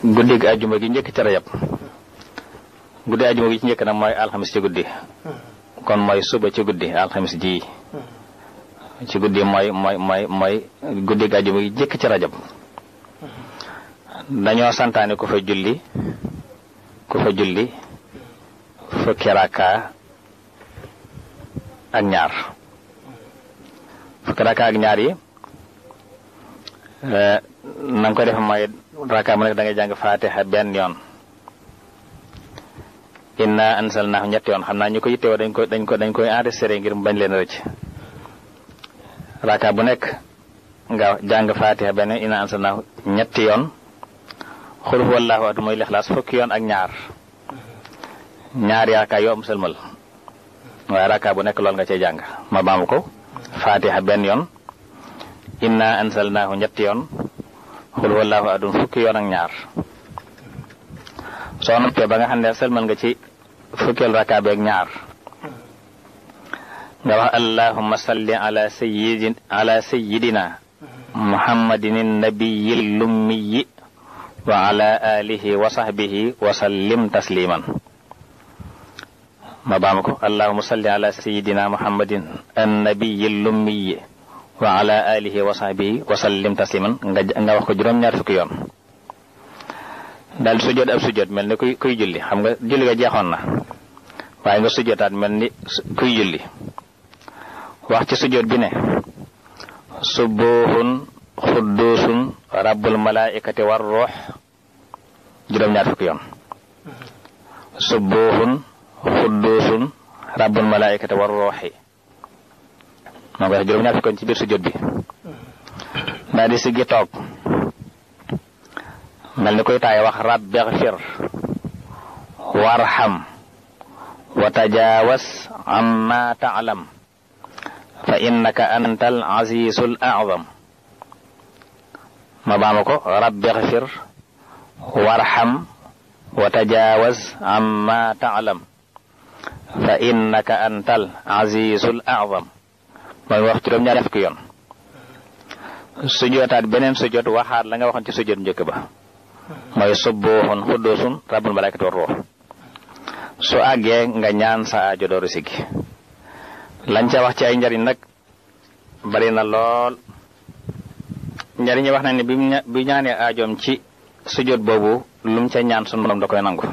guddig aljuma gi njëkk ci rajab guddi aljuma gi ci njëkk nag mooy alxamis ci guddi kon mooy suba ci guddi alxamis ji ci guddi mooy guddig aljuma gi njëkk ci rajab dañoo santaane ku fa julli fukki rakka ak ñaar yi na nga ko def mooy rakka mu nekk da ngay jàng fatiha benn yoon inna ansalnaahu ñetti yoon xam naa ñu ko yittewoo dañ koy enregistré ngir mu bañ leen rëcc rakka bu nekk nga jàng fatiha benn yoon inna ansalnaahu ñetti yoon xul huwallaahu ahad mooy lixlaas fukki yoon ak ñaari rakka yoo am sëlmal waaye rakka bu nekk lool nga cay jàng ma baamu ko fatiha benn yoon inna ansalnaahu ñetti yoon xul huwallaahu ahad fukki yoon ak ñaar soo noppee ba nga xam ne sëlmal nga ci fukkeel rakka beeg ñaar nga wax allahumma salli ala sayyidina muhammadin nabiyil lummiyi wa ala alihi wa sahbihi wa sallim tasliman ma baama ko allahumma salli ala sayyidina muhammadin annabiyil lummiyi wa ala alihi wa sahbihi wa sallim tasliman nga wax ko juróom-ñaar fukki yoon daal sujjóot ab sujjóot mel ni kuy julli xam nga julli ga jeexoon na waaye nga sujjóotaat mel ni kuy julli wax ci sujjóot bi ne subuhun xudduusun rabbul malaikati war ruux juróom-ñaar fukki yoon subuhun xudduusun rabbul malaikati war ruuxi moo ko wax juróom-ñaar fukki yoon ci biir sujjóot bi daal di siggi toog mel ni koy taay wax rabbi ighfir warham wa tajaawaz amma ta'lam fa innaka antal azizul a'zam ma baama ko rabbi ighfir warham wa tajaawaz amma ta'lam fa innaka antal azizul a'zam mooy wax juróom-ñaar fukki yoon sujjóotaat beneen sujjóot waxaat la nga waxoon ci sujjóot njëkk ba mooy subuhun xudduusun rabbul malaikati war ruux su àggee nga ñaan sa aajo dooru siggi lañ ca wax ci ay njariñ nag bari na lool njariñ wax nañ ne bi ñaanee aajoom ci sujjóot boobu lum ca ñaan sunu borom da koy nangu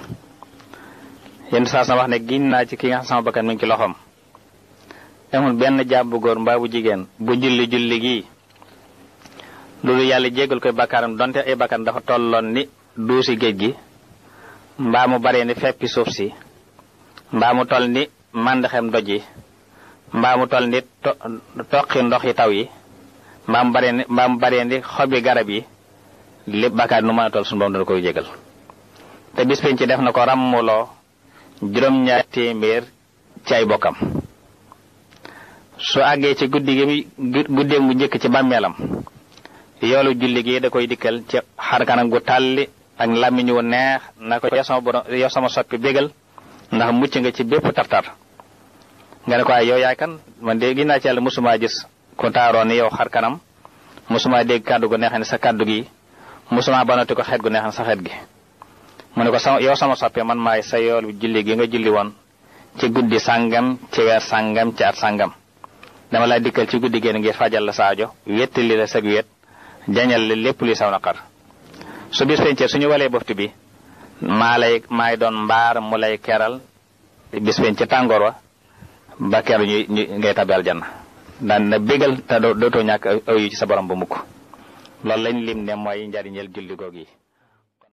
yenn saa sa wax ne giñ naa ci ki nga xam sama bakkan mi ngi ci loxoom amul benn jaam bu góor mbaa bu jigéen bu julli gi loolu yàlla jéggal koy bakkaaram donte ay bakkan dafa tolloon ni duusi géej gi mbaa mu bare ni feppi suuf si mbaa mu toll ni màndaxem doj yi mbaa mu toll ni toqi ndox yi taw yi mbaa mu bare ni xobi garab yi lépp bakkaar nu mën a toll suñu borom dana koy jéggal te bis penc ci def na ko ràmmuloo juróom-ñaar téeméer ci ay bokkam su àggee ci guddeem bu njëkk ci bàmmeelam yoolu julli gi da koy dikkal ci xarkanam gu tàlli ak làmmiñ wu neex na ko yow sama soppi bégal ndax mucc nga ci bépp tartar nga ne ko ay yow yaay kan man de gis naa ci yàlla musuma gis ku taaroo ni yow xarkanam musuma dégg kàddu gu neex ne sa kàddu gi musuma banati ko xeet gu neex ne sa xeet gi mu ne ko yow sama soppi man maay sa yoolu julli gi nga julli woon ci guddi sàngam ci weer sàngam ci at sàngam dama lay dikkal ci guddi génn ngir fajal la saajo wettali la sag wet jañal la lépp luy saw naqar su bis pencee suñu walee boftu bi maay doon mbaar mu lay keral bis pencee tàngoor wa ba keru ngay tabi aljanna daan na bégal te dootoo ñàkk aw yu ci sa borom ba mukk loolu lañ lim ne mooy njariñel julli googu yi